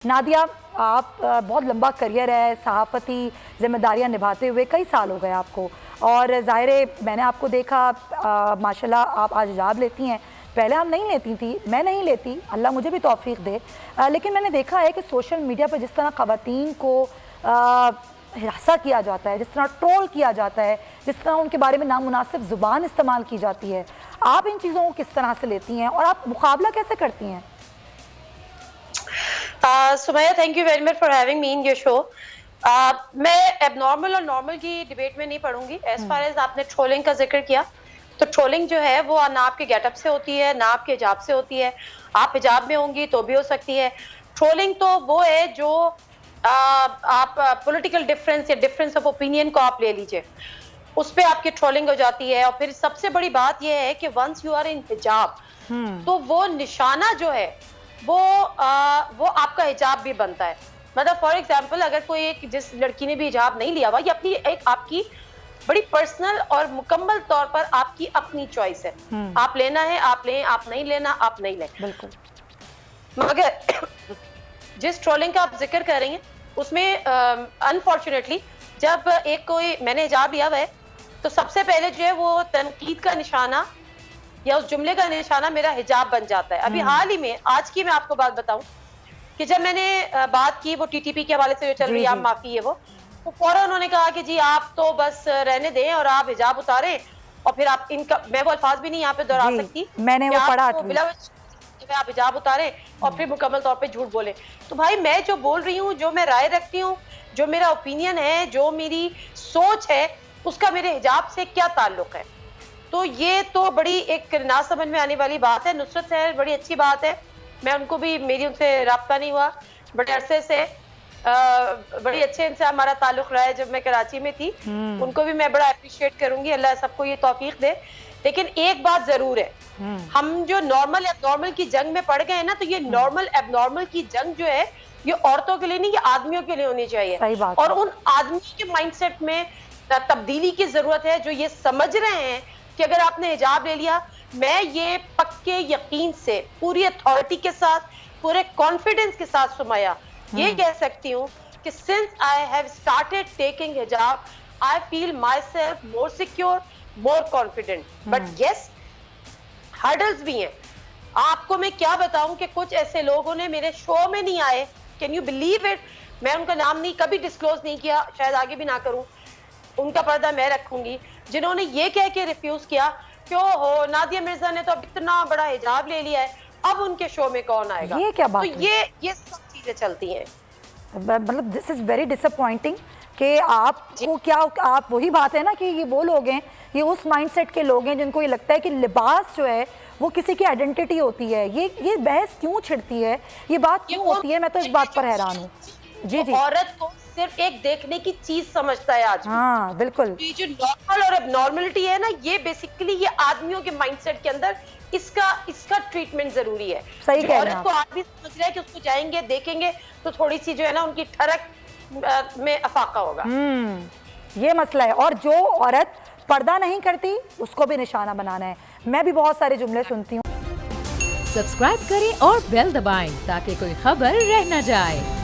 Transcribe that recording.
नादिया, आप बहुत लंबा करियर है, सहाफ़ती ज़िम्मेदारियाँ निभाते हुए कई साल हो गए आपको, और ज़ाहिर है मैंने आपको देखा माशाल्लाह आप आज हिजाब लेती हैं। पहले हम नहीं लेती थी, मैं नहीं लेती, अल्लाह मुझे भी तौफ़ीक़ दे, लेकिन मैंने देखा है कि सोशल मीडिया पर जिस तरह ख़वातीन को हिरासा किया जाता है, जिस तरह ट्रोल किया जाता है, जिस तरह उनके बारे में नामुनासिब ज़ुबान इस्तेमाल की जाती है, आप इन चीज़ों को किस तरह से लेती हैं और आप मुकाबला कैसे करती हैं? Sumaiya, thank you very much for having me in your show. मैं एबनॉर्मल और नॉर्मल की डिबेट में नहीं पढ़ूंगी। एज फार एज आपने ट्रोलिंग का जिक्र किया, तो ट्रोलिंग जो है वो ना आपके गेटअप से होती है, ना आपके हिजाब से होती है। आप हिजाब में होंगी तो भी हो सकती है। ट्रोलिंग तो वो है जो आप पॉलिटिकल डिफरेंस या डिफरेंस ऑफ ओपिनियन को आप ले लीजिए, उस पर आपकी ट्रोलिंग हो जाती है। और फिर सबसे बड़ी बात यह है कि वंस यू आर इन हिजाब, तो वो निशाना जो है वो आपका हिजाब भी बनता है। मतलब फॉर एग्जाम्पल, अगर कोई एक जिस लड़की ने भी हिजाब नहीं लिया हुआ, ये अपनी एक आपकी बड़ी पर्सनल और मुकम्मल तौर पर आपकी अपनी चॉइस है। आप लेना है आप लें, आप नहीं लेना आप नहीं लें। बिल्कुल। मगर जिस ट्रोलिंग का आप जिक्र कर रही हैं उसमें अनफॉर्चुनेटली जब एक कोई मैंने हिजाब लिया हुआ है, तो सबसे पहले जो है वो तनकीद का निशाना या उस जुमले का निशाना मेरा हिजाब बन जाता है। अभी हाल ही में, आज की मैं आपको बात बताऊं कि जब मैंने बात की वो टीटीपी के हवाले से जो चल रही है माफी है, वो फौरन उन्होंने कहा कि जी आप तो बस रहने दें और आप हिजाब उतारें, और फिर आप इनका, मैं वो अल्फाज भी नहीं यहाँ पे दोहरा सकती, मैंने वो पढ़ा आप हिजाब उतारें और फिर मुकम्मल तौर पे झूठ बोले। तो भाई मैं जो बोल रही हूँ, जो मैं राय रखती हूँ, जो मेरा ओपिनियन है, जो मेरी सोच है, उसका मेरे हिजाब से क्या ताल्लुक है? तो ये तो बड़ी एक ना समझ में आने वाली बात है। नुसरत सहर बड़ी अच्छी बात है, मैं उनको भी, मेरी उनसे राब्ता नहीं हुआ बड़े अरसे से, बड़ी अच्छे इनसे हमारा ताल्लुक रहा है जब मैं कराची में थी। उनको भी मैं बड़ा अप्रिशिएट करूंगी, अल्लाह सबको ये तौफीक दे। लेकिन एक बात जरूर है, हम जो नॉर्मल एबनॉर्मल की जंग में पड़ गए हैं ना, तो ये नॉर्मल एबनॉर्मल की जंग जो है ये औरतों के लिए नहीं, ये आदमियों के लिए होनी चाहिए। और उन आदमी के माइंडसेट में तब्दीली की जरूरत है, जो ये समझ रहे हैं कि अगर आपने हिजाब ले लिया, मैं ये पक्के यकीन से पूरी अथॉरिटी के साथ, पूरे कॉन्फिडेंस के साथ सुमैया ये कह सकती हूँ कि since I have started taking hijab, I feel my self more secure, more confident. But yes, hurdles भी हैं। आपको मैं क्या बताऊं कि कुछ ऐसे लोगों ने मेरे शो में नहीं आए, कैन यू बिलीव इट? मैं उनका नाम नहीं कभी डिस्क्लोज नहीं किया, शायद आगे भी ना करूं, उनका पर्दा मैं रखूंगी, जिन्होंने ये कह के रिफ्यूज किया क्यों हो, नादिया मिर्जा ने तो अब इतना बड़ा हिजाब ले लिया है, अब उनके शो में कौन आएगा? ये क्या बात तो ये सब चीजें चलती हैं। मतलब दिस इज वेरी डिसअपॉइंटिंग कि आपको क्या, आप वही बात है ना कि ये वो लोग हैं, ये उस माइंडसेट के लोग हैं जिनको ये लगता है कि लिबास जो है वो किसी की आइडेंटिटी होती है। ये बहस क्यों छिड़ती है, ये बात क्यों होती है? मैं तो इस बात पर हैरान हूँ। जी जी, औरत को सिर्फ एक देखने की चीज समझता है आज। हाँ बिल्कुल। ये जो नॉर्मल और एबनॉर्मलिटी है ना, ये बेसिकली ये आदमियों के माइंडसेट के अंदर इसका ट्रीटमेंट जरूरी है। सही कह रहे हैं औरत को आदमी समझ रहा है कि उसको जाएंगे देखेंगे तो थोड़ी सी जो है ना उनकी ठरक में अफाका होगा। ये मसला है। और जो औरत पर्दा नहीं करती उसको भी निशाना बनाना है। मैं भी बहुत सारे जुमले सुनती हूँ। सब्सक्राइब करें और बेल दबाएं ताकि कोई खबर रह न जाए।